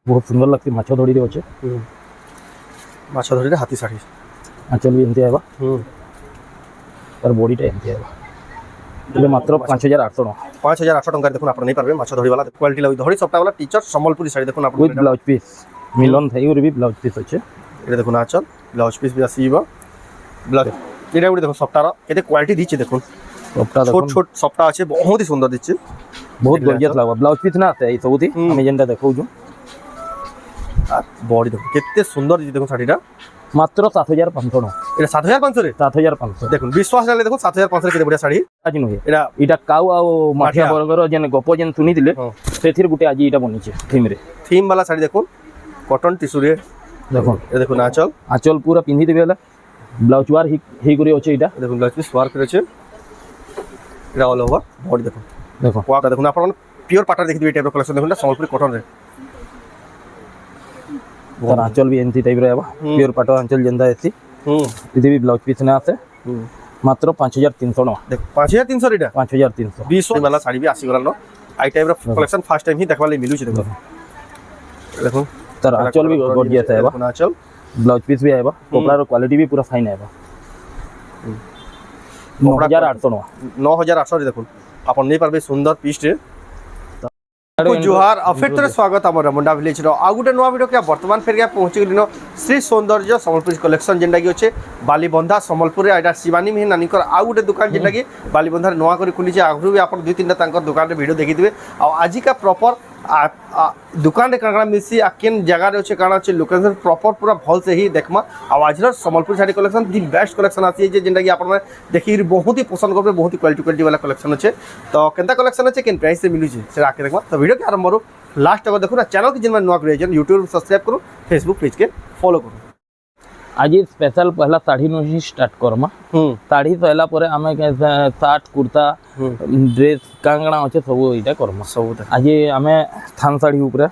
बहुत सुंदर लगती माछ धड़ी रे अच्छे माछ धड़ी हाथी शाढ़ी आंचल भी एमती आएगा तार बॉडीटा एमती आएगा ये मात्र 5800 टका 5800 टंका देखुन आपण नहीं पारबे माछ धड़ी वाला क्वालिटी लगी धड़ी सप्ताह वाला टीचर संबलपुरी शाढ़ी देखुन आपण विथ ब्लाउज पीस मिलन थाई और भी ब्लाउज पीस अच्छे ये देखुन आंचल ब्लाउज पीस भी आसीबो ब्लाउज एटा गुडी देखो सप्ताह केते क्वालिटी दिछि देखुन सप्ताह छोट छोट सप्ताह अच्छे बहुत ही सुंदर दिछि बहुत गॉर्जियस लागबा ब्लाउज पीस ना आते ई सबुती हम जेंटा देखौ छु बॉडी देखो केते सुंदर दिछि देखो शाढ़ीटा मात्र 7500 टका एटा 7500 रे 7500 देखुन विश्वास नाले देखो 7500 रे केते बढ़िया शाढ़ी आज नुहे एटा इटा काउ आ माठिया बर्गर जेन गप जेन सुनी दिले सेथिर गुटे आज इटा बनिचे थीम रे थीम वाला शाढ़ी देखो कॉटन टिश्यू रे देखो ए देखो आंचल आंचल पूरा पिंधी देबे वाला ब्लाउज वार ही करे अछि इटा देखो ब्लाउज पीस वर्क रे छै एटा ऑल ओवर बॉडी देखो देखो वाटा देखो आपण प्योर पाटर देखि दिबे टाइप रो कलेक्शन देखो संबलपुरी कॉटन रे तार आंचल भी एंती टाइप रे आबा प्योर पाटो आंचल जेंदा एसी इदि भी ब्लाउज पीस ना आसे मात्र 5300 टका देख 5300 रेटा 5300 20 वाला साड़ी भी आसी गलानो आई टाइप रो कलेक्शन फर्स्ट टाइम ही देखबा ले मिलु छै देखो देखो तार आंचल भी गॉर्जियस आएबा आंचल ब्लाउज पीस भी आएबा कपड़ा रो क्वालिटी भी पूरा फाइन आएबा 9800 टका 9800 रे देखो आपण नहीं पारबे सुंदर पीस रे जुहार अफिर तरह स्वागत आम रमुंडा विलेज रो आ गुटे नुआ वीडियो के वर्तमान फेर पहुंची गलिनो श्री सौंदर्य संबलपुर कलेक्शन जेंडा की अच्छे बालीबंधा संबलपुर रे आइडा शिवानी मिहि नानी कर आ गुटे दुकान जेंडा की बालीबंधा नुआ कर खुली छै आगु भी आपण दुई तीनटा तांकर दुकान रे वीडियो देखिथिबे आ आज का प्रॉपर दुकान रे काना मिसी आ केन जगह रे अच्छे काना अच्छे लोकेशन प्रॉपर पूरा भल से ही देखमा आ आज रो Sambalpur sari collection the best collection आसी जे जेंडा की आपण देखि बहुत ही पसंद करबे बहुत ही क्वालिटी वाला कलेक्शन अच्छे तो केनता कलेक्शन अच्छे केन प्राइस से मिलु छै से आके देखमा तो वीडियो के आरंभ करू लास्ट तक देखो ना चैनल की जिन नुआ क्रिएशन यूट्यूब सब्सक्राइब करो फेसबुक पेज के फॉलो करो आज स्पेशल पहला साड़ी नु ही स्टार्ट करमा साड़ी सैला परे हमें शर्ट कुर्ता ड्रेस कांगणा अच्छे सब इटा करमा सब आज हमें थान साड़ी ऊपर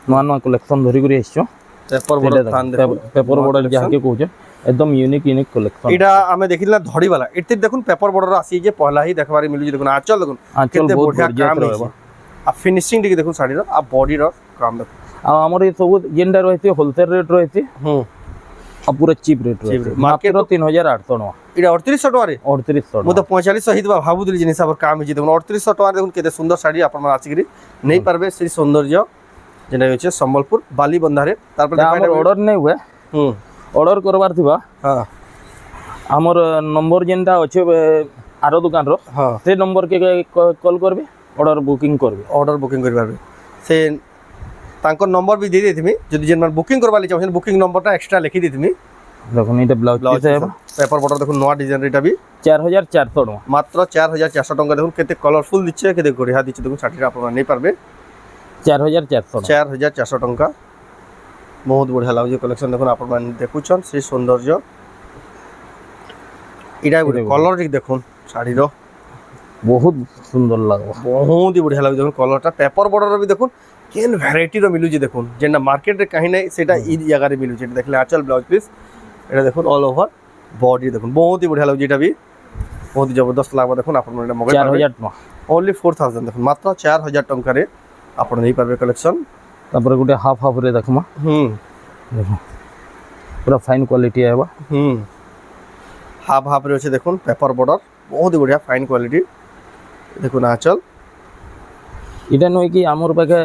नुआ नुआ कलेक्शन धरी करी आछो पेपर बॉर्डर जाके कहूचे एकदम यूनिक कलेक्शन एटा हमें देखिला धड़ी वाला एते देखुन पेपर बॉर्डर आसी जे पहला ही देखबारी मिलु जे देखुन आंचल देखुन आंचल बहुत बढ़िया रहबा आ फिनिशिंग देखि देखुन साड़ी रो आ बॉडी रो काम देखुन आ हमर ये सब जेंडा रहते होलसेल रेट रहते आ पूरा चीप रेट रहते मार्केट रो 3800 टका एटा 3800 टका रे 3800 मु तो 4500 हितबा भाबु दिली जिनिस पर काम जे देखुन 3800 टका देखुन केते सुंदर साड़ी आपन आसी गिरी नहीं पारबे श्री सौंदर्य जेना होचे संबलपुर बालीबंधा रे तार पर हमर ऑर्डर नहीं हुए ऑर्डर करबार थिबा हां हमर नंबर जेंटा अच्छे आरो दुकान रो से नंबर के कॉल करबे ऑर्डर बुकिंग करबे से तांको नंबर भी दे देथिमी जदि जेन बुकिंग करबा ले चाहछन बुकिंग नंबरटा एक्स्ट्रा लिखि देथिमी देखो इटा ब्लाउज पीस है पेपर बॉर्डर देखो नवा डिजाइन रेटा भी 4400 टका मात्र 4400 टका देखो केते कलरफुल दिछे केते गढ़िया दिछे देखो साड़ी आपन नहीं पारबे 4400 टका बहुत बढ़िया लागो कलेक्शन देखो आपन मान देखुछन श्री सौंदर्य इडा गुटे कलर देखो साड़ी रो बहुत सुंदर लागो बहुत ही बढ़िया लागो देखो कलरटा पेपर बॉर्डर भी देखो केन वैरायटी रो मिलु जे देखो जेना मार्केट रे कहीं नहीं सेटा ई जगह रे मिलु जे देखले आंचल ब्लाउज पीस एटा देखो ऑल ओवर बॉडी देखो बहुत ही बढ़िया लागो जेटा भी बहुत ही जबरदस्त लागो देखो आपन मन मगे 4000 टका ओनली 4000 देखो मात्र 4000 टका रे आपन नहीं पारबे कलेक्शन तापर गुटे हाफ रे देखमा देखो पूरा फाइन क्वालिटी आबा हाफ रे छै देखो पेपर बॉर्डर बहुत ही बढ़िया फाइन क्वालिटी देखो ना आंचल इटा नय कि हमर पाखे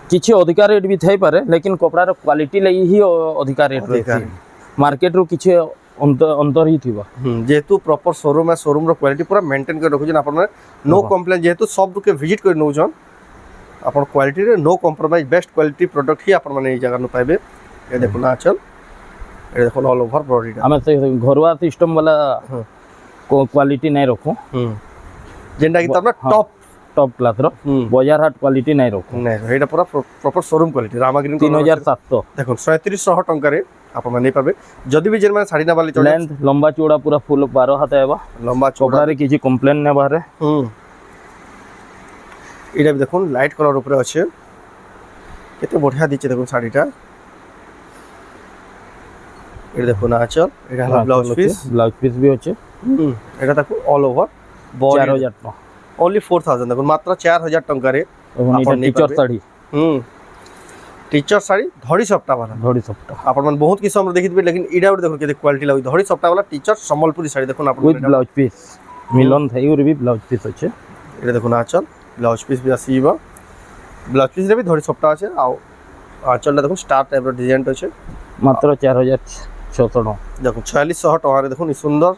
किछि अधिकार रेट भी थाई पारे लेकिन कपड़ा रो क्वालिटी लई ही अधिकार रेट रहै मार्केट रो किछि अंतर ही थिबा जेतु प्रॉपर शोरूम है शोरूम रो क्वालिटी पूरा मेंटेन कर रखु जन आपन नो कंप्लेन जेतु सब के विजिट कर नौ जन आपन क्वालिटी रे no compromise best quality product ही आपन माने ए जगह न पाइबे ए देखो ना आंचल ए देखो ऑल ओवर बॉडी हमें से घरवा सिस्टम वाला क्वालिटी नहीं रखो जेंडा कि तब टॉप क्लास रो बाजार हाट क्वालिटी नहीं रखो नहीं एटा पूरा प्रॉपर शोरूम क्वालिटी रामागिरी 3700 देखो 3700 टंका रे आपन नहीं पाबे जदी भी जेन माने साड़ी ना वाली लेंथ लंबा चौड़ा पूरा फुल 12 हाथ आबा लंबा चौड़ा रे किछि कंप्लेन ने बारे एटा भी देखो लाइट कलर ऊपर अछि केते बढ़िया दिचे देखो साड़ीटा एटा देखो ना आंचल एटा ब्लाउज पीस भी अछि एटा देखो ऑल ओवर 4000 टका ओनली 4000 देखो मात्र 4000 टका रे टीचर साड़ी टीचर साड़ी धड़ी सप्ताह वाला धड़ी सप्ताह आपण मन बहुत किस्म रे देखिबे लेकिन इडा उडे देखो केते क्वालिटी लागो धड़ी सप्ताह वाला टीचर संबलपुरी साड़ी देखो आपण विथ ब्लाउज पीस मिलन थाई और भी ब्लाउज पीस अच्छे एटा देखो आंचल ब्लाउज पीस भी आसीबा ब्लाउज पीस रे भी धड़ी सप्ताह আছে आ आंचल देखो स्टार टाइप रो डिजाइन আছে मात्र 4600 देखो 4600 टका रे देखो सुंदर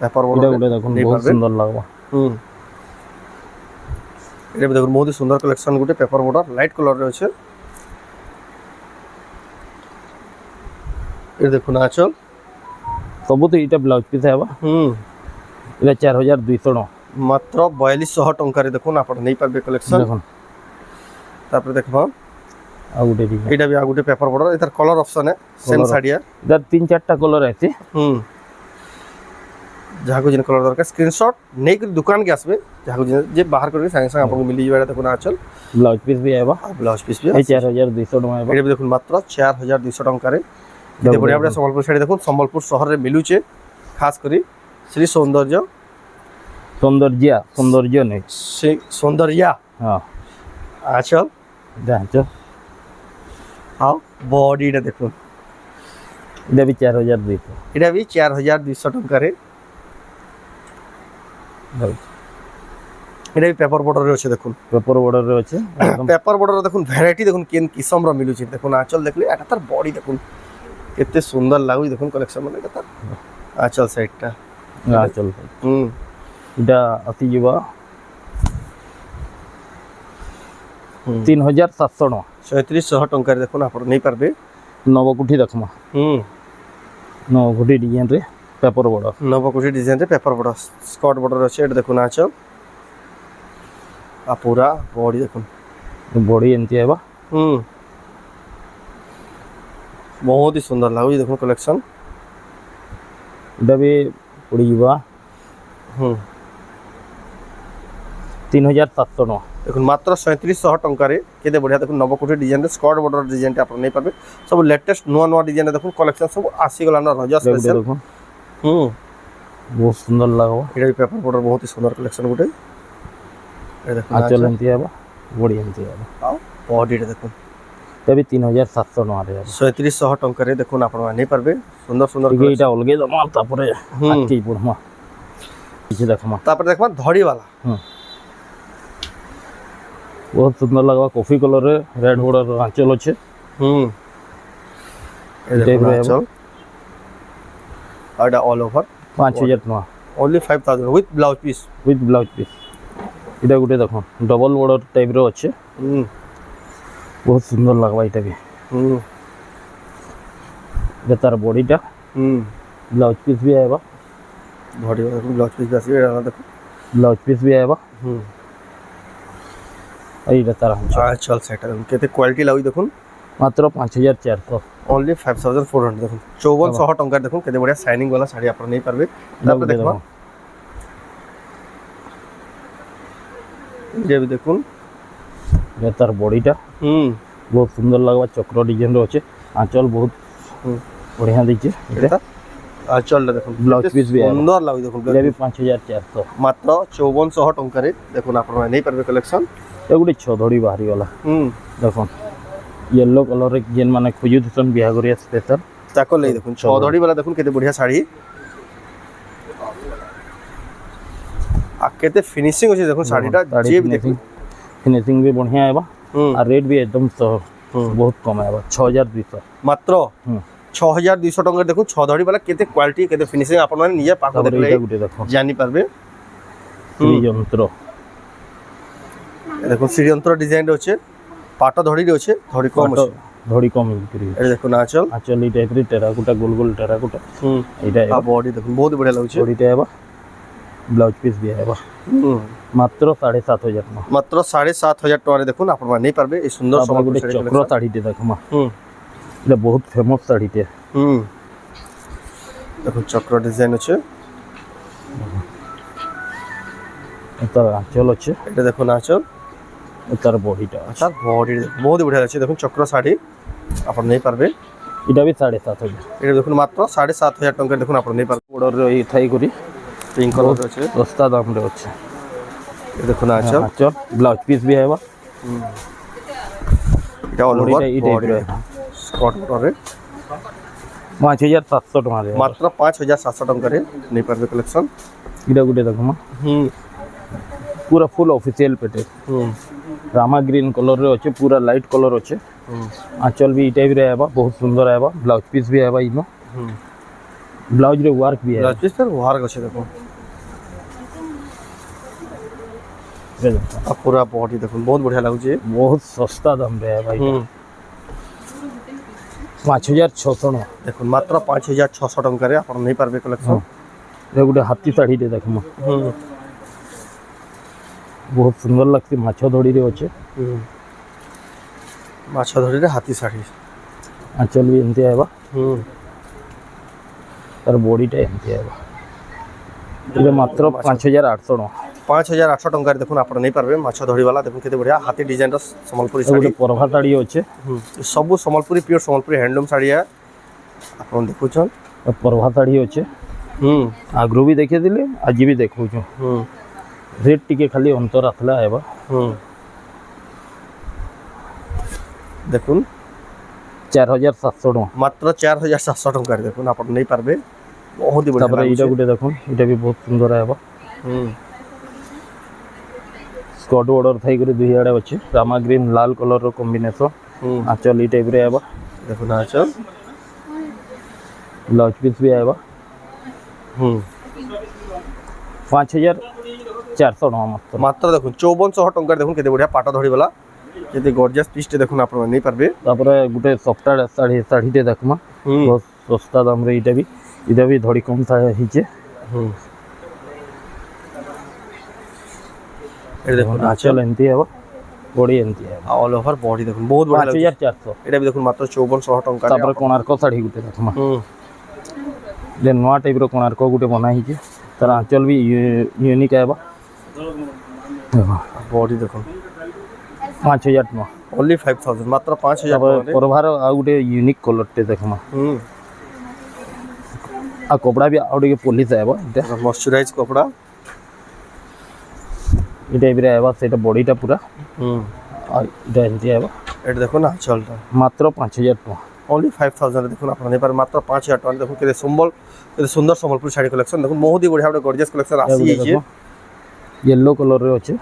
पेपर बोर्ड এটা গুলো দেখুন বহুত সুন্দর লাগবে এটা দেখো বহুত সুন্দর কালেকশন গুটে পেপার বর্ডার লাইট কলর রে আছে এটা দেখুন আঁচল सब तो এটা ব্লাউজ পিস হেবা এটা 4200 মাত্র 4200 টঙ্কা রে দেখুন আপন নেই পারবে কালেকশন দেখুন তারপরে দেখবা আগুটে দিবে এটা বি আগুটে পেপার বর্ডার এটার কলর অপশন है সেম সাড়িয়া এটা 3-4টা কলর আছে যাহাকো যেন কলর দরকার স্ক্রিনশট নেই করে দোকান কে আসবে যাহাকো যে বাহার করবে সঙ্গে সঙ্গে আপনাকে মিলি যাবে দেখুন আঁচল ব্লাউজ পিস भी हेबा ব্লাউজ পিস भी এই 4200 টাকা হেবা এটা দেখুন মাত্র 4200 টঙ্কা রে এতে বড়িয়া বড়িয়া সম্বলপুর শাড়ি দেখুন সম্বলপুর শহরে মিলুছে খাস করে শ্রী সৌন্দর্য সৌন্দর্য নেই সেই সৌন্দর্যা হ্যাঁ আঁচল দেখো আও বডিটা দেখুন এটা भी 4200 এটা भी 4200 টঙ্কা রে এটা भी পেপার বর্ডার রে আছে দেখুন পেপার বর্ডার রে আছে পেপার বর্ডার দেখুন ভ্যারাইটি দেখুন কেন কিসম র মিলুছে দেখুন আঁচল দেখলে এটা তার বডি দেখুন কেতে সুন্দর লাগুই দেখুন কালেকশন মানে এটা আঁচল সাইডটা আঁচল এটা আতি ଯିବା 3700 টাকা 3700 টঙ্কা রে দেখুন আপন নেই পারবে নবকুঠি দেখমা নবকুঠি ডিজাইন রে পেপার বর্ডার নবকুঠি ডিজাইন রে পেপার বর্ডার স্কট বর্ডার আছে এটা দেখুন আঁচল आ पूरा बॉडी देखो बॉडी एंती है बा बहुत ही सुंदर लागो ये देखो कलेक्शन इटा भी पड़ी बा 3700 टाका देखो मात्र 3700 टंका रे केते बढ़िया देखो नवकोठी डिजाइन रे स्कॉट बॉर्डर डिजाइन टे आपन नहीं पाबे सब लेटेस्ट नुवा नुवा डिजाइन देखो कलेक्शन सब आसी गला ना रजा स्पेशल देखो बहुत सुंदर लागो एटा भी पेपर बॉर्डर बहुत ही सुंदर कलेक्शन गुटे ए देखो आंचल एंती है बा बॉडी एंती है बा बॉडी रे देखो तभी 3700 टाका रे 3700 टंका रे देखो आपन नहीं पाबे सुंदर सुंदर एटा अलगे दमा तापरे आके पड़मा पीछे देखमा तापर देखमा धड़ी वाला बहुत सुंदर लगवा कॉफी कलर रे रेड बॉर्डर आंचल अच्छे ए देखो आंचल आडा ऑल ओवर 5000 टाका ओनली 5000 विथ ब्लाउज पीस इटा गुटे देखो डबल बॉर्डर टाइप रो अच्छे बहुत सुंदर लगवा इटा भी ये तार बॉडीटा ब्लाउज पीस भी आएगा बॉडी देखो ब्लाउज पीस भी आसी एटा देखो ब्लाउज पीस भी आएगा এইটা তার চল সেটা কেতে কোয়ালিটি লাগি দেখুন মাত্র 5400 ओनली 5400 দেখুন 5400 টঙ্কা দেখুন কেতে বড়িয়া শাইনিং वाला শাড়ি আপনারা নেই পারবে তারপর দেখো ये भी দেখুন ये तार बॉडीटा बहुत सुंदर लगवा चक्र डिजाइन रो আছে आंचल बहुत बढ़िया दीजिए এটা आंचल দেখুন ब्लाउज पीस भी সুন্দর লাগি দেখুন ये भी 5400 মাত্র 5400 টঙ্কা রে দেখুন আপনারা নেই পারবে কালেকশন ए गुटे छधड़ी बाहरी वाला देखो येलो कलर रे जेन माने खोजु थसन बिहा करिया स्पेशल ताको ले देखुन छधड़ी वाला देखुन केते बढ़िया साड़ी आ केते फिनिशिंग होचे देखुन साड़ीटा जे भी देखुन फिनिशिंग भी बढ़िया आएबा और रेट भी एकदम बहुत कम आएबा 6200 मात्र 6200 टंका देखुन छधड़ी वाला केते क्वालिटी केते फिनिशिंग आपन माने निजे पाखो देखले देखो जानि पारबे यंत्र देखो श्रीयंत्र डिजाइन আছে পাটা ধড়ি আছে ধড়ি কম আছে ধড়ি কম বিক্রি এটা দেখুন আঁচল আঁচল এই টাইপের টেরাকোটা গোল গোল টেরাকোটা এইটা आ बॉडी দেখুন বহুত বড়িয়া লাগছে বডিটা আবা ব্লাউজ পিস भी आएगा মাত্র 7500 টাকা মাত্র 7500 টাকা রে দেখুন আপনারা নেই পারবে এই সুন্দর সম্পূর্ণ চক্র শাড়িতে দেখমা এটা বহুত ফেমাস শাড়িতে দেখুন চক্র ডিজাইন আছে তার আঁচল আছে এটা দেখুন আঁচল তার বডিটা তার বডি বহুত বড়িয়া আছে দেখুন চক্র শাড়ি আপন নেই পারবে এটা भी 7500 এটা দেখুন মাত্র 7500 টাকা দেখুন আপন নেই পারবে বর্ডার এই থাই করি পিঙ্ক কালার আছে সস্তা দাম রে আছে এটা দেখুন আঁচল ব্লাউজ পিস भी आएगा এটা অল ওভার বডিটা এই টাইপের স্কট বর্ডরে 5700 টাকা রে মাত্র 5700 ଟଙ୍କାରେ ନେଇ ପାରିବେ କଲେକ୍ସନ। ଏଇଟା ଗୋଟେ ଦେଖମ पूरा फुल ऑफिशियल पेटे रामा ग्रीन कलर रे अच्छे पूरा लाइट कलर अच्छे आंचल भी ई टाइप रे आबा बहुत सुंदर आबा ब्लाउज पीस भी आबा इनो ब्लाउज रे वर्क भी है ब्लाउज पीस पर वर्क আছে দেখুন आ पूरा बॉडी देखुन बहुत बढ़िया लाଗୁଛି बहुत सस्ता दाम रे है भाई 5600 देखुन मात्र 5600 ଟଙ୍କାରେ ଆପଣ ନେଇ ପାରିବେ କଲେକ୍ସନ। ये गोटे हाथी साड़ी टे देखम बहुत सुंदर लगती माछ धड़ी रे अच्छे ମାଛ ଧଡ଼ିରେ ହାତୀ ଶାଢ଼ୀ आंचल भी एमती आबा तार बॉडीटा एमती आबा ये मात्र 5800 5800 ଟଙ୍କାରେ ଦେଖୁନ ଆପଣ ନେଇ ପାରିବେ ମାଛ ଧଡ଼ି वाला ଦେଖୁନ କେତେ ବଢିଆ ହାତୀ डिजाइन ର ସମ୍ବଲପୁରୀ ଶାଢ଼ୀ गोटे परभा साड़ी अच्छे ସବୁ ସମ୍ବଲପୁରୀ ପ୍योର ସମ୍ବଲପୁରୀ ହ୍ୟାଣ୍ଡଲूम ଶାଢ଼ୀ ଆପଣ ଦେଖୁଛନ୍ परभा साड़ी अच्छे आगरू भी देखे दिले आज भी देखो रेट टिके खाली अंतर आसला आबा देखुन 4700 टका मात्र 4700 ଟଙ୍କାରେ ଦେଖୁନ ଆପଣ ନେଇ ପାରିବେ ବହୁତ ହି तापर ବଢିଆ एटा गुटे देखो एटा भी बहुत सुंदर आबा स्कॉट बॉर्डर थाई करे दुई आड़े अच्छे रामा ग्रीन लाल कलर रो कॉम्बिनेशन आंचल ई टाइप रे आबा देखुन आचल ब्लाउज पीस भी आबा 5400 टका मात्र देखुन 5400 ଟଙ୍କାରେ ଦେଖୁन କେତେ ବଢିଆ ପାଟ ଧଡ଼ି वाला केते गॉर्जियस पीस टे देखुन आपण नै परबे। तापर गुटे सफ्टा साड़ी टे देखमा बहुत सस्ता दाम रे इटा भी धड़ी कम था हिचे ए देखुन आंचल एंती है बॉडी एंती है ऑल ओवर बॉडी देखुन बहुत बढिया 5400 एटा भी देखुन मात्र 5400 टंका तापर कोणार्क साड़ी गुटे देखमा जे नवा टाइप रो कोणार्क गुटे बना हिचे तार आंचल भी यूनिक आबा बॉडी देखुन 5000 टका ओनली 5000 मात्र 5000 तापर परभार आ गुटे यूनिक कलर टे देखमा आ कपड़ा भी आउटे के पॉलिश आबा इटा मॉइस्चराइज कपड़ा ई टाइप रे आबा सेटा बॉडीटा पूरा आ इटा एंती आबा एटा देखो ना चलता मात्र 5000 टका ओनली 5000 देखुन आपण नै पर मात्र 5000 टका देखुन केते संबल केते सुंदर संबलपुर साड़ी कलेक्शन देखुन बहुत ही बढ़िया गॉर्जियस कलेक्शन आसी छै येलो कलर रे अछि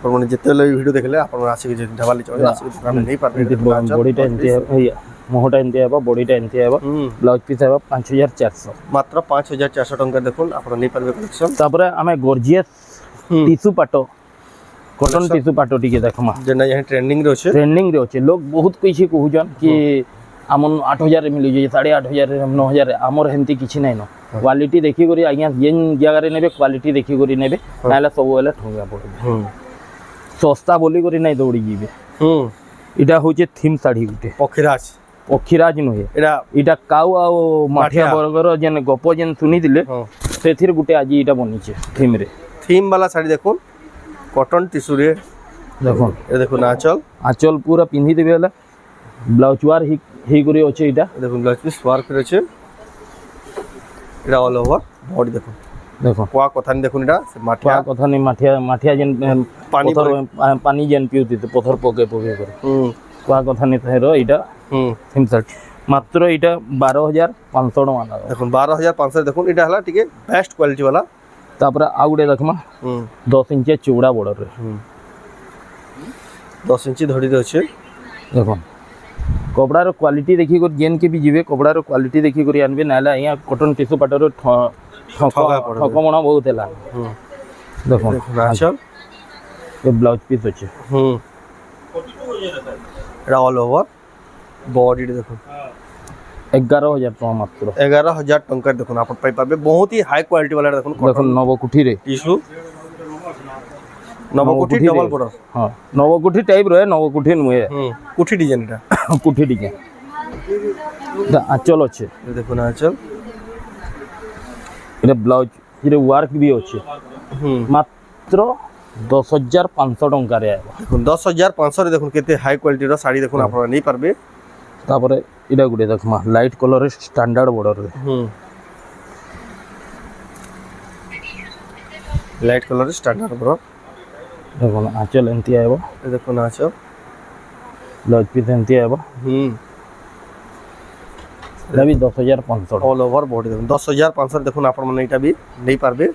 आपण माने जेते ले वीडियो देखले आपण आसी के ढवाली चले आसी के दुकान नै पारबे बॉडीटा एंती है मोहटा एंती है बॉडीटा एंती है ब्लाउज पीस है 5400 मात्र 5400 टका देखुन आपण नै पारबे कलेक्शन। तापर हमें गॉर्जियस टिश्यू पाटो कॉटन टिश्यू पाटो टिके देखमा जेना यही ट्रेंडिंग रे अछि लोग बहुत किछि कहउजन कि हमन 8000 रे मिलि जे 8500 रे 9000 रे हमर हेंती किछि नै न क्वालिटी देखि करी आज्ञा जेन जगह रे नेबे क्वालिटी देखि करी नेबे नाला सब वेले ठंगा पड़े सस्ता बोली करी नै दौड़ी जीबे इटा होचे थीम साड़ी गुटे पखीराज नुहे इटा काउ आ माठिया बर्गर जेन गप जेन सुनी दिले सेथिर गुटे आज इटा बनिचे थीम वाला साड़ी देखो कॉटन टिश्यू रे देखो ए देखो आंचल पूरा पिन्ही देबे वाला ब्लाउज वार ही करे अछि इटा देखो ब्लाउज पीस वर्क करे छै इटा ऑल ओवर बॉडी देखो कोआ कथा नै देखो इटा माठिया कथा नै माठिया जेन पानी जेन पिउती तो पत्थर पके करे कोआ कथा नै थेरो इटा थीम शर्ट मात्र इटा 12500 टका देखो 12500 देखो इटा हला टिके बेस्ट क्वालिटी वाला तापर आ गुटे देखमा 10 इंच चौड़ा बॉर्डर रे 10 इंच धड़ी रे अछि देखो कपड़ा रो क्वालिटी देखि कर जेन के भी जीवे कपड़ा रो क्वालिटी देखि कर आनबे नाला यहाँ कॉटन टिश्यू पाटर ठकमणा बहुत हैला देखो आंचल ये ब्लाउज पीस अछि एटा ऑल ओवर बॉडी देखो 11000 टका मात्र 11000 टका देखो आप पाई पाबे बहुत ही हाई क्वालिटी वाला देखो नवकुठी रे टिश्यू नवकुठी डबल बॉर्डर हां नवकुठी टाइप रे नवकुठी नुए कुठी डिजाइन एटा कुठी डिजाइन आंचल अच्छे देखो ना आंचल ये ब्लाउज ये वर्क भी अच्छे मात्र 10500 टका रे आबा देखो 10500 रे देखो केते हाई क्वालिटी रो साड़ी देखो आप नहीं पारबे तापर इडा गुटे देखमा लाइट कलर स्टैंडर्ड बॉर्डर रे लाइट कलर स्टैंडर्ड बॉर्डर देखो आंचल एंती आबो देखो ना आंचल ବ୍ଲାଉଜ୍ ପିସ୍ ଏମିତି ହେବ। এটা ବି 10,500 অল ওভার বডি দেখুন 10,500 দেখুন আপন মানে এটা বি নেই পারবে।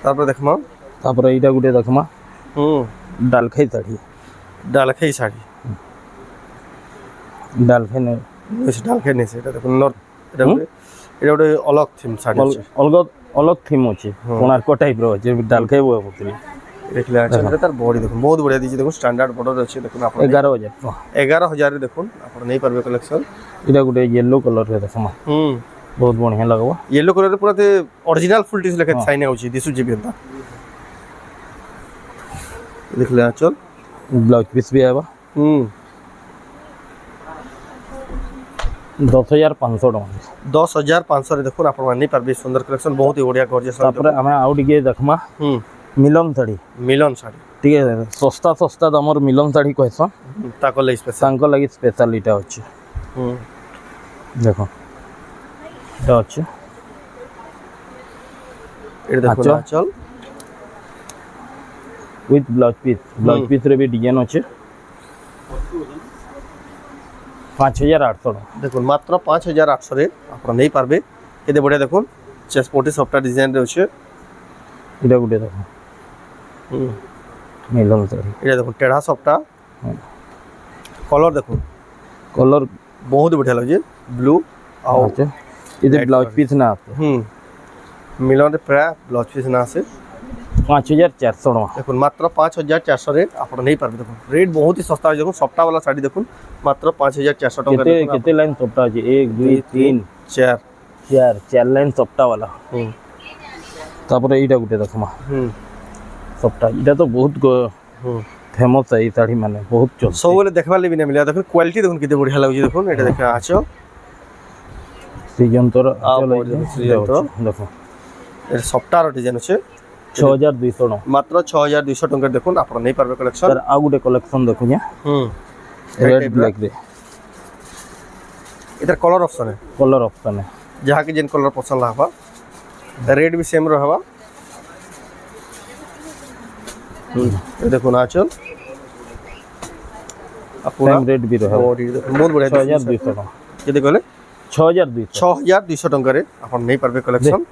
তারপরে দেখমা ତାପରେ ଏଇଟା ଗୋଟେ ଦେଖମା ଡାଲଖାଇ ଶାଢ଼ୀ। ডালখাই শাড়ি ଡାଲଖାଇ ନେ ডালখাই নেছে এটা দেখুন এটা ଗୋଟେ ଅଲଗ ଥିମ୍ ଶାଢ଼ୀ ଅଛି। ଅଲଗା ଅଲଗ ଥିମ୍ ଅଛି କୋଣାର୍କ ଟାଇପ୍ର ଅଛି ଡାଲଖାଇ ବୟ ପକେଇଲି ଦେଖିଲେ ଆଚ୍ଛା ତାର ବଡି দেখুন ବହୁତ ବଢିଆ ଦେଇଛି ଦେଖୁন ଷ୍ଟାଣ୍ଡାର୍ଡ ବର୍ଡର ଅଛି ଦେଖୁন ଆପଣ 11,000 ଟଙ୍କା। 11,000 ରେ ଦେଖୁন ଆପଣ ନେଇ ପାরবে କଲେକ୍ସନ। ଏଇଟା ଗୋଟେ ୟେଲୋ କଲର୍ରେ ଦେଖମା ବହୁତ ବଢ଼ିଆ ଲାଗବ। येलो कलर पूरा ते ओरिजिनल फुल टिस लेके साइन होची दिसु जी बेंता देखले चल ବ୍ଲାଉଜ୍ ପିସ୍ ବି ହେବ 10,500 ଟଙ୍କା। 10,500 रे देखुन आपण माने पारबे सुंदर कलेक्शन बहुत ही बढ़िया गॉर्जियस। ତାପରେ ଆମେ ଆଉ ଟିକେ ଦେଖମା ମିଲନ ଶାଢ଼ୀ। मिलन साड़ी ଟିକେ ଶସ୍ତା ଶସ୍ତା ଦାମର ମିଲନ ଶାଢ଼ୀ କହିସନ୍ ताको ले स्पेशल ତାଙ୍କ ଲାଗି ସ୍ପେଶାଲ ଏଇଟା ଅଛି। ଦେଖ এটা ଅଛି एटा देखो चल উইথ ব্লাউজ পিস রে भी डिजाइन ଅଛି 5,800 ଟଙ୍କା। देखो मात्र 5,800 रे आपण नहीं पारबे केते बढ़िया देखुन चेस्ट पोटी सॉफ्टवेयर डिजाइन रे अछि। এটা ଗୋଟେ ଦେଖ ମିଲନ ଶାଢ଼ୀ। एटा देखो टेढ़ा सॉफ्टा कलर देखो କଲର बहुत बढ़िया लगे ब्लू आओ আছে। ఇది ব্লাউজ পিস না আছে मिलन रे प्राय ब्लाउज पीस ना से 5,400 ଟଙ୍କା। देखो मात्र 5,400 रे आपण नहीं पारबे। देखो रेट बहुत ही सस्ता है। देखो सॉफ्टा वाला साड़ी देखो मात्र 5,400 टका କେତେ କେତେ ଲାଇନ୍ ସପ୍ତା ଅଛି 1 2 3 4 4 ଲାଇନ୍ ସପ୍ତା वाला। ତାପରେ ଏଇଟା ଗୋଟେ ଦେଖମା ସପ୍ତା ଏଇଟା ତ ବହୁତ फेमस है ये साड़ी माने बहुत चल सब बोले देखबा ले भी नहीं मिला। देखो क्वालिटी देखो किते बढ़िया लागु देखो एटा देखा आछो सीजन तोर देखो ए सॉफ्टवेयर डिजाइन আছে 6,200 टका। मात्र 6,200 टका देखो आपण नहीं पारबे कलेक्शन। सर आ गुटे कलेक्शन देखो या रेड ब्लैक रे इधर कलर ऑप्शन है जहाँ के जिन कलर पसंद हवा रेड भी सेम रहवा। देखो ना चल सेम रेड भी रहे बहुत बढ़िया 6,200 टका। केते कहले 6,200 टका रे आपण नहीं पारबे कलेक्शन।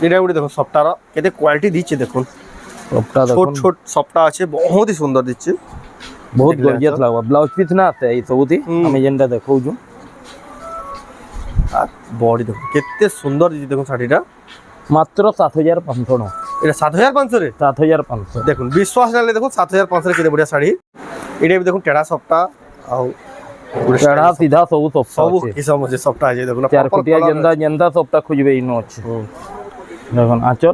एटा गुडी देखो सॉफ्टवेयर केते क्वालिटी दिचे देखो सॉफ्टा देखो छोट छोट सॉफ्टा আছে बहुत ही सुंदर दिचे बहुत गॉर्जियस लागबा। ब्लाउज पीस ना आते ई सबुती हम जेंटा देखौ छु आ बॉडी देखो केते सुंदर दिचे देखो साडीटा मात्र 7,500 टका। एटा 7,500 रे 7,500 देखो विश्वास नाले देखो 7,500 रे केते बढ़िया साड़ी। एटा भी देखो टेढ़ा सॉफ्टा आउ चढ़ा सीधा सब सब किस्म जे सॉफ्टा है देखो ना 4 फुटिया जेंदा सॉफ्टा खोजबे इनो अछि। देखो आंचल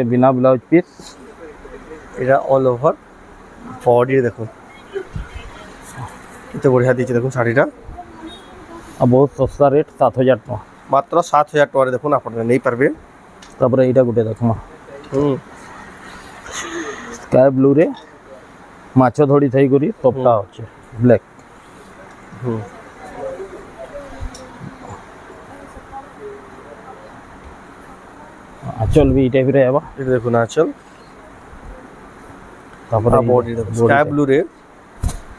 बिना ब्लाउज पीस एटा ऑल ओवर बॉडी देखो केते बढ़िया दिचे देखो साड़ीटा आ बहुत सस्ता रेट 7,000 टका। मात्र 7,000 टका रे देखो आपण नहीं पारबे। तापर एटा गुटे देखमा स्काई ब्लू रे माछ धड़ी थई करी सॉफ्टा अछि ब्लैक। आंचल भी टाइप रे आबा ये देखो ना आंचल तापर बॉडी देखो स्काई ब्लू रे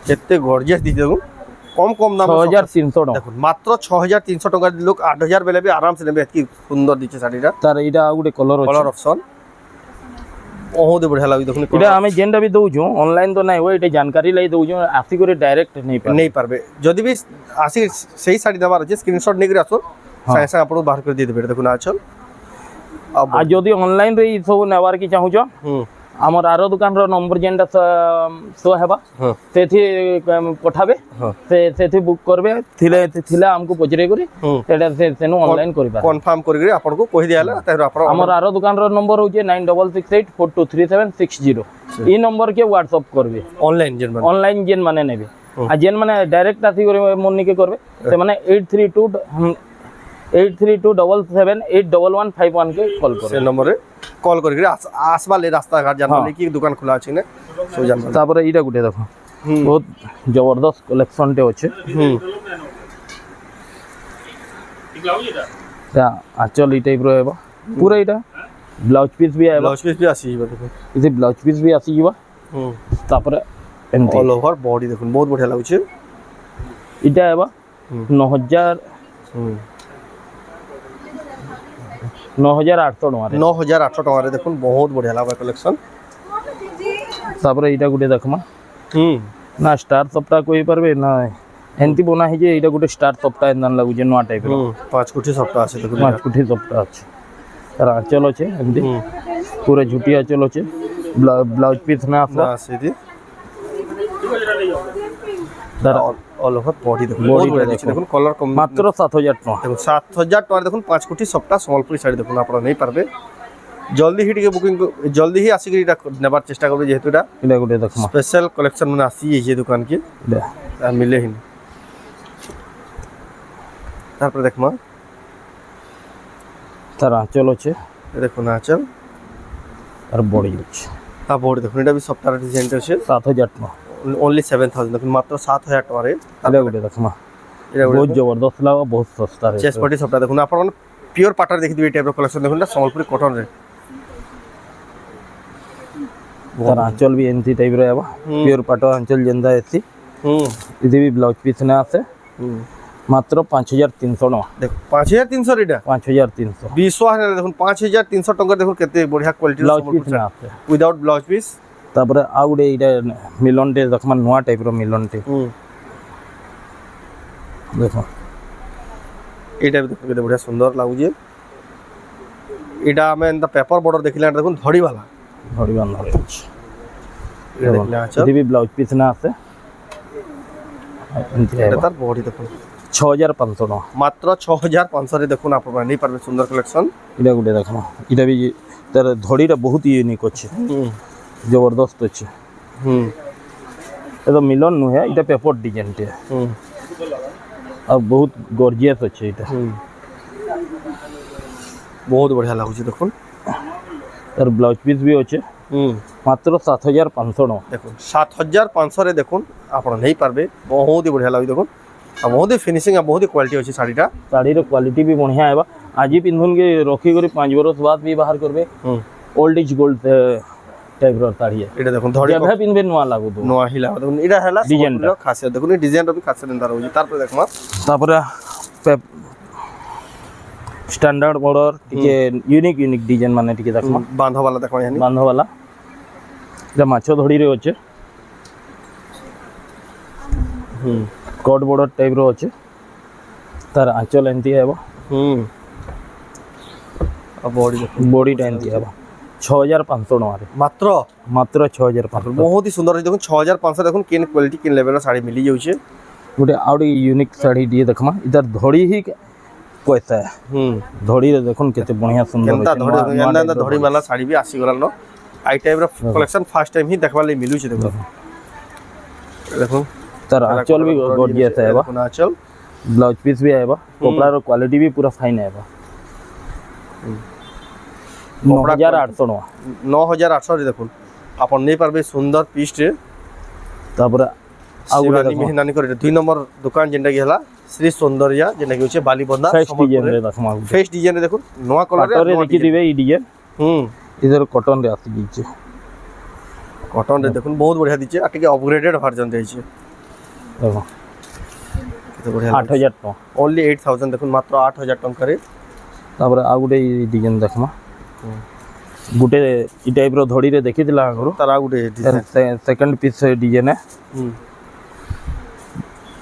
केते गॉर्जियस दिचे देखो कम दाम 6,300 टका। देखो मात्र 6,300 टका लोग 8,000 बेले भी आराम से नेबे एतकी सुंदर दिचे साडीटा। तार एटा आ गुटे कलर ऑप्शन बहुत बढ़िया लागि देखो एटा हमें जेंडा भी दउ छु ऑनलाइन तो नाही हो एटा जानकारी लई दउ छु आसी करे डायरेक्ट नहीं पारबे। जदी भी आसी सही साड़ी दबार अछि स्क्रीनशॉट नेकरी आसो साइ साइ आपन बाहर कर दे देबे। देखो ना चल आ जदी ऑनलाइन रे ई सब नेवार की चाहू छ हमर आरो दुकान रो नंबर जेंडा सो हेबा सेथि पठाबे सेथि बुक करबे थिले हमको पचरे करी एटा सेनु ऑनलाइन करबा कंफर्म करी आपन को कहि दियाला तार आपन हमर आरो दुकान रो नंबर होचे 9668423760 ई नंबर के व्हाट्सएप करबे ऑनलाइन जेन माने नेबे आ जेन माने डायरेक्ट आसी करे मोनी के करबे से माने 8328781151 के कॉल करबे। से नंबर रे कॉल करके आसबा ले रास्ता घाट जान ले कि दुकान खुला अछि ने सो जान। तापर एटा गुटे देखो बहुत जबरदस्त कलेक्शन टे अछि। आंचल ई टाइप रो हेबा पूरा एटा ब्लाउज पीस भी आएबा। ब्लाउज पीस भी आसी देखो इसे ब्लाउज पीस भी आसी जीवा तापर ଏମିତି ଅଲ୍ ଓଭର ବଡି ଦେଖୁନ ବହୁତ ବଢିଆ ଲାଗୁଛି। ଏଇଟା ହେବା 9,800 ଟଙ୍କାରେ 9,800 ଟଙ୍କାରେ ଦେଖୁନ ବହୁତ ବଢିଆ ଲାଗୁଛି କଲେକ୍ସନ। ତାପରେ ଏଇଟା ଗୋଟେ ଦେଖମା ନା ଷ୍ଟାର ସପ୍ତା କହି পারবে না ଏମିତି ବନା ହେଇଛି ଏଇଟା ଗୋଟେ ଷ୍ଟାର ସପ୍ତା ଏନ୍ତା ଲାଗୁଛି ନୂଆ ଟାଇପର 5 କୋଟି ସପ୍ତାହ আছে দেখুন 5 କୋଠି ସପ୍ତା ଅଛି। ତାର ଆଞ୍ଚଲ ଅଛି ଏମିତି ପୁରା ଝୁଟି ଆଞ୍ଚଲ ଅଛି। ବ୍ଲାଉଜ ପିସ୍ ନା না আসला সেদি তার অল ওভার বডি দেখুন Body বহুত বঢ়িয়া টা দিচ্ছে দেখুন। দেখুন কলর কম মাত্র 7,000 ଟଙ୍କା। দেখুন 7,000 টাকা দেখুন 5 কোটি সপ্তাহ সম্বলপুরি শাড়ি দেখুন আপনারা নেই পারবে জলদি হি টিকে বুকিং জলদি হি আসিকি এটা নেবার চেষ্টা করবে যেহেতু এটা এটা ଗୋଟେ ଦେଖମା স্পেশাল কলেকশন মানে আসি এই দোকান কি এটা আর মিলে হি তারপরে দেখমা তার আঁচল আছে দেখুন আচল আর বডি আছে। আর বডি দেখুন এটা বি সপ্তাহ ডিজাইনটা আছে 7,000 ଟଙ୍କା। ओनली 7,000 দেখুন মাত্র 7,000 টাকারে এটা ଗୋଟେ ଦେଖମା এটা ବହୁତ ଜବରଦସ୍ତ ଲାଗବ ବହୁତ ଶସ୍ତା ରେ। চেস পটি সপ্তাহ দেখুন আপনার মানে পিওর পাটার দেখি দিবে এই টাইপের কলেকশন দেখুন এটা সম্বলপুরি কটন রে তার আঁচল ବି ଏମିତି ଟାଇପର ହେବ ପିଓର ପାଟ ଆଞ୍ଚଲ ଯେନ୍ତା ଏସି ଏଠି ବି ବ୍ଲାଉଜ ପିସ୍ ନା ଆସେ ମାତ୍ର 5,300 ଟଙ୍କା। দেখ 5,300 এটা 5,300 বিশ্বাস না দেখুন 5,300 টাকা দেখুন কেতে বঢ়িয়া কোয়ালিটি ବ୍ଲାଉଜ ପିସ୍ ନା ଆସେ। উইদাউট ব্লাউজ পিস ତାପରେ ଆଉ ଗୋଟେ ଏଇଟା ମିଲନଟେ ଦେଖମା ନୂଆ ଟାଇପର ମିଲନଟେ ଦେଖ এইটা भी দেখুন কেতে বঢ়িয়া সুন্দর লাগুছে এটা আমি এন্ড পেপার বর্ডর দেখিলা দেখুন ধড়ি वाला ଧଡ଼ି ବାନ୍ଧରେ ଅଛି। এটা দেখলে আচ্ছা ଏଠି ବି ବ୍ଲାଉଜ ପିସ୍ ନା ଆସେ ଏମିତି এটা ହେବ তার বডি দেখুন 6,500 ଟଙ୍କା। মাত্র 6,500 রে দেখুন আপনারা নেই পারবে সুন্দর কালেকশন ଏଇଟା ଗୋଟେ ଦେଖମା ଏଇଟା ବି ତାର ଧଡ଼ିଟା ବହୁତ ୟୁନିକ୍ ଅଛି ଜବରଦସ୍ତ ଅଛି। এটা মিলন নুহে এটা পেপর ডিজাইনଟେ ଆଉ ବହୁତ ଗର୍ଜିୟସ୍ ଅଛି ଏଇଟା। বহুত বঢ়িয়া লাগুছে দেখুন তার ব্লাউজ পিস ବି ଅଛି মাত্র 7,500 ଟଙ୍କା। দেখুন 7,500 রে দেখুন আপনারা নেই পারবে বহুত হি বঢ়িয়া লাগুছে দেখুন আর বহুত হি ফিনিশিং আর বহুত হি কোয়ালিটি আছে শাড়িটা ଶାଢ଼ୀର କ୍ୱାଲିଟି ବି ବଢ଼ିଆ ହେବା। ଆଜି ପିନ୍ଧୁନ୍ କି ରଖିକରି 5 ବରଷ ବାଦ ବି ବାହାର করবে ওল্ড ইজ গোল্ড টাইপର ଶାଢ଼ୀ। এটা দেখুন ধড়ি যেভাবে পিনবে নূଆ লাগুত। নোয়া হিলা দেখুন এটা হেলা ডিজাইনটা। ডিজাইনটা খাসিয়ত দেখুন এই ডিজাইনটা বি খাসিয়ত এন্দার হচ্ছে তারপরে দেখমা তারপরে স্ট্যান্ডার্ড বর্ডর টিকে ୟୁନିକ୍ ডিজাইন মানে টিকে দেখমা বাঁধা वाला দেখমা জানি বান্ধবালা এটা মাছ ধড়িরে আছে কট বর্ডর টাইপর আছে তার আঁচল এমতি ହେବ আর বডি দেখুন বডিটা এমতি ହେବ 6,500 ଟଙ୍କାରେ মাত্র মাত্র 6,500। বহুত হি সুন্দর দেখুন 6,500 দেখুন কেন কোয়ালিটি কেন লেভেল শাড়ি মিলি যাচ্ছে ଗୋଟେ ଆଉ ଗୋଟେ ୟୁନିକ୍ ଶାଢ଼ୀ ଟିକେ ଦେଖମା ଇତାର ଧଡ଼ି ହିଁ ପଇସା ଧଡ଼ିରେ ଦେଖୁନ୍ କେତେ ବଢ଼ିଆ ସୁନ୍ଦର କେନ୍ତା ଅଛି। ধড়ি ନୂଆ- ନୂଆ ଏନ୍ତା type ର ধড়ি वाला শাড়ি বি আসি গলান আই টাইপ র কালেকশন ফার্স্ট টাইম হি দেখবার লাগি মিলুছে দেখুন দেখুন ତାର ଆଞ୍ଚଲ ବି ଗର୍ଜିୟସ୍ ହେବ দেখুন আঁচল ବ୍ଲାଉଜ ପିସ୍ ବି ହେବ କପଡ଼ାର କ୍ୱାଲିଟି ବି ପୁରା ଫାଇନ୍ ହେବ। 9,800 ଟଙ୍କା। 9,800 রে দেখুন আপন নেই পারবে সুন্দর পিসটে ତାପରେ ଆଉ ଗୋଟେ শিবানী মেহনানি করে 2 নম্বর দোকান যেটা কি হলা শ্রী সৌন্দর্যা যেটা কি হচ্ছে বালিবন্ধা ଫେସ୍ ଡିଜାଇନରେ ଦେଖମା ফেস ডিজাইন দেখুন নোয়া কলর ପାଟରେ ଦେଖିଥିବେ ଏଇ ଡିଜାଇନ ଏଥିରେ କଟନରେ ଆସିଯାଇଛି। কটন রে দেখুন বহুত বঢ়িয়া দিচ্ছে আর টিকে অপগ্রেডেড ভার্সন দিয়েছে ଦେଖ কত বঢ়িয়া 8,000 ଟଙ୍କା। ओनली 8,000 দেখুন মাত্র 8,000 টঙ্কারে ତାପରେ ଆଉ ଗୋଟେ ଡିଜାଇନ ଦେଖମା ଗୋଟେ ଇ ଟାଇପର ଧଡ଼ିରେ ଦେଖିଥିଲା ଆଗରୁ তারা গুটে ডিজাইন ସେକେଣ୍ଡ ପିସ୍ ଡିଜାଇନ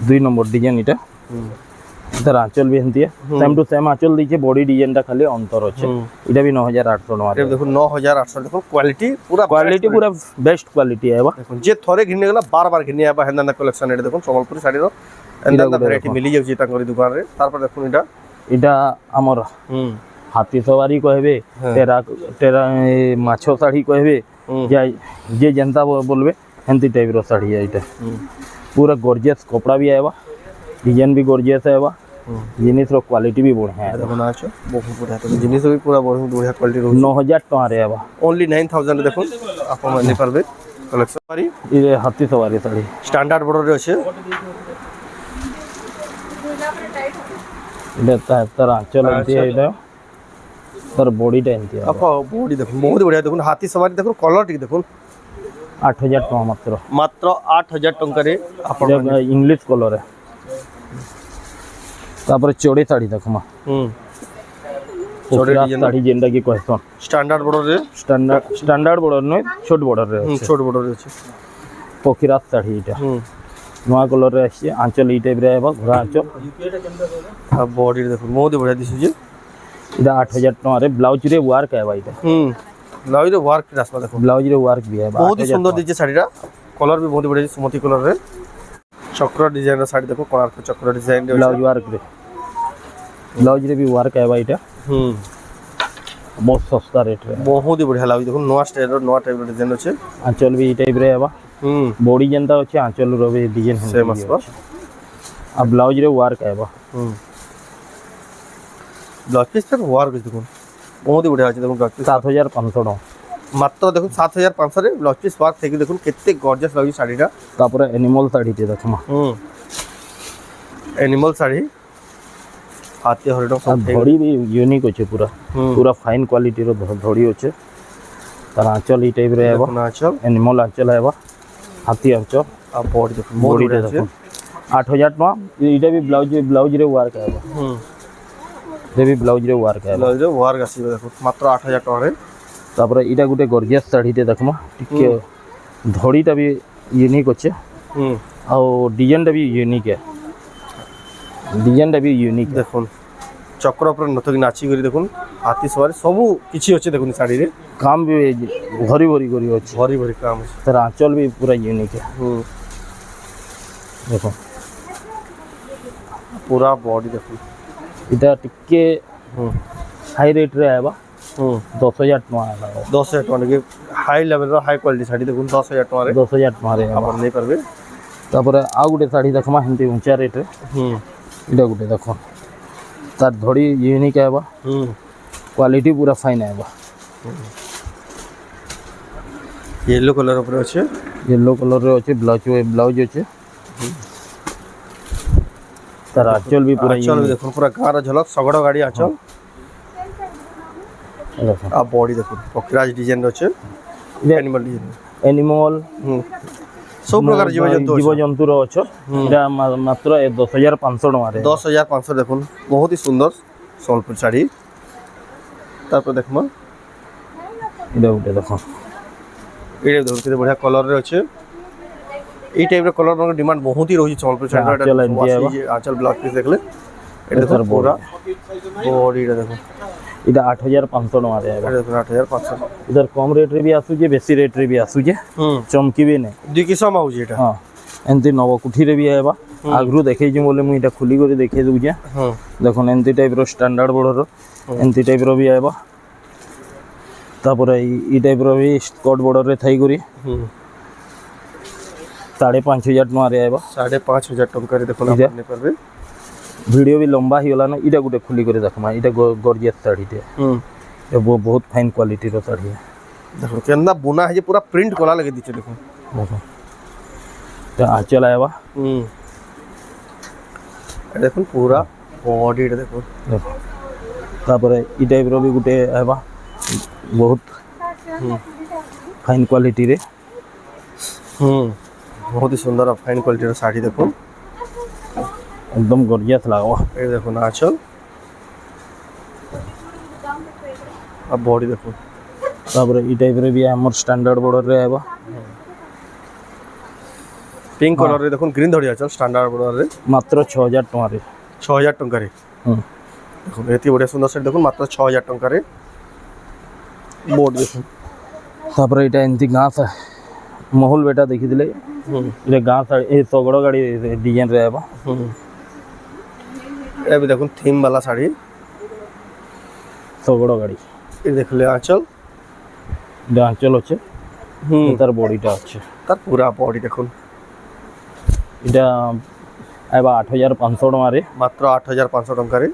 2 নম্বর ডিজাইন এটা তার আঁচল ବି ଏମିତି ସେମ୍ ଟୁ ସେମ୍ ଆঁଚଲ ଦେଇছে ବଡି ଡିଜାଇନଟା ଖାଲି ଅନ୍ତର ଅଛି। ଏଇଟା ବି 9,800 এটা ଟଙ୍କା। দেখুন 9,800 দেখুন কোয়ালিটি পুরা କ୍ୱାଲିଟି ପୁରା ବେଷ୍ଟ କ୍ୱାଲିଟି ହେବ। দেখুন যে থরে ঘিনে গেলা বার বার ঘিনে আবা হেন্দা কালেকশন এটা দেখুন সম্বলপুরি শাড়ির এন্ডা ভ্যারাইটি মিলি যাচ্ছে তাঙ্করি দোকানে তারপর দেখুন এটা এটা আমার হাতি সওয়ারি কহবে টেরা টেরা মাছ শাড়ি কহবে যে যেন্তা বলবে হেন্তি টাইপর শাড়ি এইটা পুরা গর্জিয়াস কপড়া भी आएगा डिजाइन भी गॉर्जियस आएगा जिनिस रो क्वालिटी भी बढ़िया है। দেখুন আছে বহুত বঢ়িয়া তো জিনিস भी पूरा বঢ়িয়া কোয়ালিটি রହୁଛି 9,000 ଟଙ୍କା ରେ आएगा। ओनली 9,000 দেখুন আপন মানি পারবে কালেকশন পারি ये हाथी सवारी শাড়ি স্ট্যান্ডার্ড বর্ডরে আছে এটা তার আঁচল এমতি এটা তার বডিটা এমতি আপা বডি দেখুন বহুত বঢ়িয়া দেখুন হাতি সওয়ারি দেখুন কলর ঠিক দেখুন 8000 टका मात्र मात्र 8000 टंका रे आपण इंग्लिश कलर है तापर चोड़ी साड़ी देखमा चोड़ी साड़ी जेंडा की कहसन स्टैंडर्ड बॉर्डर रे स्टैंडर्ड बॉर्डर न छोट बॉर्डर रे छोट बॉर्डर रे अछि पोखिरा साड़ी इटा नवा कलर रे अछि आंचल ई टाइप रे हेबा घोड़ा आंचल आ बॉडी देखो बहुत बढ़िया दिसु जे इटा 8000 टका रे ब्लाउज रे वर्क है भाई ब्लाउज रे वर्क रास्ता देखो ब्लाउज रे वर्क भी है बहुत ही सुंदर दिजे साड़ीटा कलर भी बहुत बढ़िया सुमती कलर रे चक्र डिजाइन रा साड़ी देखो कोणार्क चक्र डिजाइन रे ब्लाउज रे भी वर्क है भाई इटा बहुत सस्ता रेट रे बहुत ही बढ़िया लाग देखो नवा स्टाइल रो नवा टाइप रो डिजाइन अछि आंचल भी ई टाइप रे हेबा बॉडी जेंता अछि आंचल रो भी डिजाइन सेम असबा आ ब्लाउज रे वर्क हेबा ब्लाउज पीस पर वर्क देखो बहुत ही बढ़िया अछि देखो ब्लाउज पीस 7500 टका मात्र देखो 7500 रे ब्लाउज पीस वर्क थेकी देखो केते गॉर्जियस लागी साड़ीटा तापर एनिमल साड़ी ते देखमा एनिमल साड़ी हाथी हरिण सब धड़ी भी यूनिक अछि पूरा फाइन क्वालिटी रो धड़ी अछि तार आंचल ई टाइप रे हेबा आंचल एनिमल आंचल हेबा हाथी आंचल आ बॉडी देखो बॉडी देखो 8000 टका इटा भी ब्लाउज रे वर्क हेबा रे भी ब्लाउज रे वर्क हेबा ब्लाउज रे वर्क आसीबे देखो मात्र 8000 टका रे तापर इटा गुटे गॉर्जियस साड़ी ते देखमा टिके धड़ीटा भी यूनिक अछि आ डिजाइनटा भी यूनिक है डिजाइनटा भी यूनिक देखो चक्र पर नथक नाची करी देखो हाथी सवारी सब किछि अछि देखो साड़ी रे काम भी भरी भरी करी अछि भरी भरी काम अछि तर आंचल भी पूरा यूनिक है देखो पूरा बॉडी देखो इटा टिके हाई रेट रे आबा 10000 टका आला 10000 टका के हाई लेवल रो हाई क्वालिटी साड़ी देखो 10000 टका रे 10000 टका रे आपण नै परबे तापर आ गुटे साड़ी देखमा हिंती ऊंचा रेट रे इटा गुटे देखो तार धड़ी यूनिक आबा क्वालिटी पूरा फाइन आबा येलो कलर ऊपर अछि येलो कलर रे अछि ब्लाउज अछि तार आंचल भी पूरा आंचल देखो पूरा गार झलक सगड़ गाड़ी आंचल आ बॉडी देखो पकराज डिजाइन अछि एनिमल डिजाइन एनिमल सब प्रकार जीव जंतु रो अछि एटा मात्र 10500 टका रे 10500 देखो बहुत ही सुंदर सोनपुर साड़ी तापर देखमा इडा उटे देखो एडे देखो केते बढ़िया कलर रे अछि ई टाइप रे कलर रो डिमांड बहुत ही रही सोनपुर साड़ी आंचल ब्लाउज पीस देखले एडे देखो पूरा बॉडी रे देखो इडा 8500 टका रे एडे 8500 इधर कम रेट रे भी आसु जे बेसी रेट रे भी आसु जे चमकी भी नै दुई किसम आउ जे एटा हां एंती नव कुठी रे भी आबा आगरु देखै जे बोले मु इटा खुली କରି देखै दउ जे देखो एंती टाइप रो स्टैंडर्ड बॉर्डर एंती टाइप रो भी आबा तापर ई टाइप रो भी स्कॉट बॉर्डर रे थाई करी 5500 टका रे आबा 5500 टका रे देखो ना अपने परबे वीडियो भी लंबा ही होला ना इटा गुटे खुली करे देखमा इटा गॉर्जियस साड़ी ते ये बहुत फाइन क्वालिटी रो साड़ी है देखो केंदा बुना है जे पूरा प्रिंट कोला लगे दिचे देखो देखो ते आंचल आएबा देखो पूरा बॉडी देखो देखो तापर ई टाइप रो भी गुटे आएबा बहुत फाइन क्वालिटी रे बहुत ही सुंदर फाइन क्वालिटी रो साड़ी देखो एकदम गॉर्जियस लागो ए देखो ना आंचल अब बॉडी देखो तापर ई टाइप रे भी हमर स्टैंडर्ड बॉर्डर रे आएबा पिंक कलर रे देखो ग्रीन धड़ी आंचल स्टैंडर्ड बॉर्डर रे मात्र 6000 टका रे 6000 टका रे देखो एती बढ़िया सुंदर साड़ी देखो मात्र 6000 टका रे बॉडी देखो तापर इटा एंती गां सा महल बेटा देखि दिले इटा गां साड़ी ए सगड़ गाड़ी डिजाइन रे आएबा ए भी देखो थीम वाला साड़ी सगड़ गाड़ी ए देख ले आंचल आंचल अच्छे तार बॉडीटा अच्छे तार पूरा बॉडी देखो इटा आइबा 8500 टका रे मात्र 8500 टका रे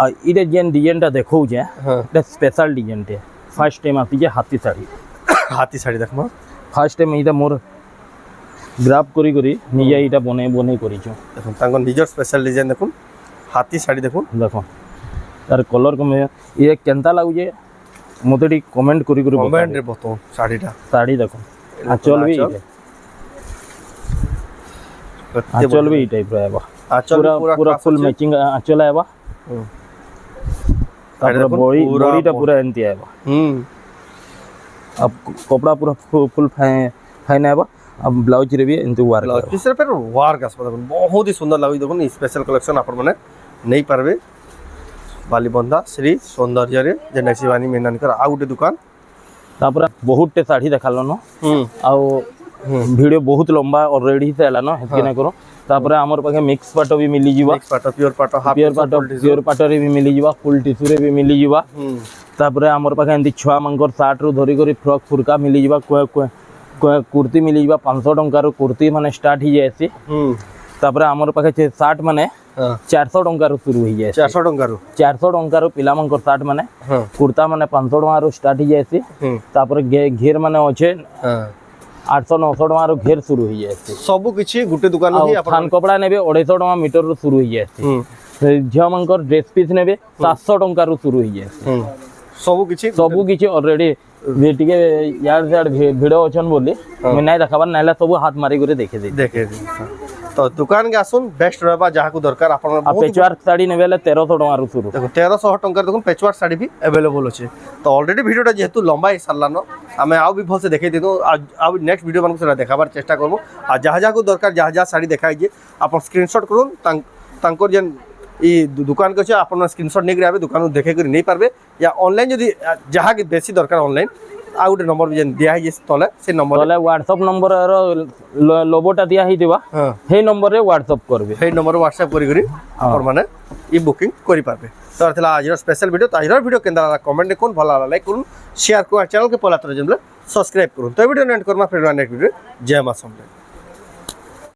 आ इटा जेन डिजाइनटा देखौ जे इटा स्पेशल डिजाइन टे फर्स्ट टाइम आती जे हाथी साड़ी देखमा फर्स्ट टाइम इटा मोर ग्राफ करी करी निजा इटा बने करी छु देखो तांको निजर स्पेशल डिजाइन देखो हाथी साड़ी देखो तार कलर कम ये केनता लागु जे मोते टी कमेंट करी कमेंट रे बतो साड़ी देखो आंचल भी आंचल भी टाइप रो आबा आंचल पूरा पूरा फुल मैचिंग आंचल आबा तापर बॉडीटा पूरा एंती आबा अब कपड़ा पूरा फुल फाइन आबा अब ब्लाउज रे भी एंती वर्क ब्लाउज पीस रे पर वर्क आसबा देखुन बहुत ही सुंदर लागै देखुन स्पेशल कलेक्शन आपण माने नहीं पारबे बालीबंधा श्री सौंदर्य रे जेना शिवानी मेननकर आ गुटे दुकान तापर बहुत टे साड़ी देखालो न आउ वीडियो बहुत लंबा ऑलरेडी सेला न हेतके ना करो तापर हमर पाखे मिक्स पाटो भी मिली जीवा मिक्स पाटो प्योर पाटो हाफ प्योर पाटो रे भी मिली जीवा फुल टिश्यू रे भी मिली जीवा तापर हमर पाखे एंती छुआ मंगर शर्ट रो धरी करी फ्रॉक फुरका मिली जीवा कुर्ती मिली जीवा 500 टंका रो कुर्ती माने स्टार्ट ही जायसी तापर हमर पाखे छे शर्ट माने 400 टंका रो शुरू हो जाए 400 टंका रो पिला मंकर शर्ट माने कुर्ता माने 500 टंका रो स्टार्ट ही जायसी तापर घेर माने अच्छे 800-900 टंका रो घेर शुरू हो जाए सब किछि गुटे दुकान ही आपण थान कपड़ा नेबे 250 टंका मीटर रो शुरू हो जाए झिया मंकर ड्रेस पीस नेबे 700 टंका रो शुरू हो जाए सब किछि ऑलरेडी टिके यार यार वीडियो अछन बोली मैं नहीं देखाबार नाइला सब हाथ मारी करे देखे तो दुकान के आसुन बेस्ट रहबा जहा को दरकार आपण पेचवार्क साड़ी नेबेले 1300 टंका रो शुरू देखो 1300 टंका देखो पेचवार्क साड़ी भी अवेलेबल अछि तो ऑलरेडी वीडियोटा जेतु लंबा ही सारलानो हमें आउ भी भल से देखे दिनो आ नेक्स्ट वीडियो मन को देखाबार चेष्टा करबो आ जहा को दरकार जहा साड़ी देखाई जे आपण स्क्रीनशॉट करूँ तांकर जेन ई दुकान के आप स्क्रीनशॉट नहीं आवे दुकान देखे कर नहीं पारबे या ऑनलाइन जदी जहा के बेसी दरकार ऑनलाइन आ गुटे नंबर भी दिया है तले से नंबर तले व्हाट्सएप नंबर रो लोगोटा दिया ही दिबा हे नंबर रे व्हाट्सएप करबे हे नंबर व्हाट्सएप करी करी आपण माने ई बुकिंग करि पारबे तो थला आज स्पेशल वीडियो तो आज वीडियो केंदा कमेंट कोन भला लाइक करू शेयर करू चैनल के पला तर जमले सब्सक्राइब करू तो वीडियो एंड करमा फिर नेक्स्ट वीडियो जय मां समले।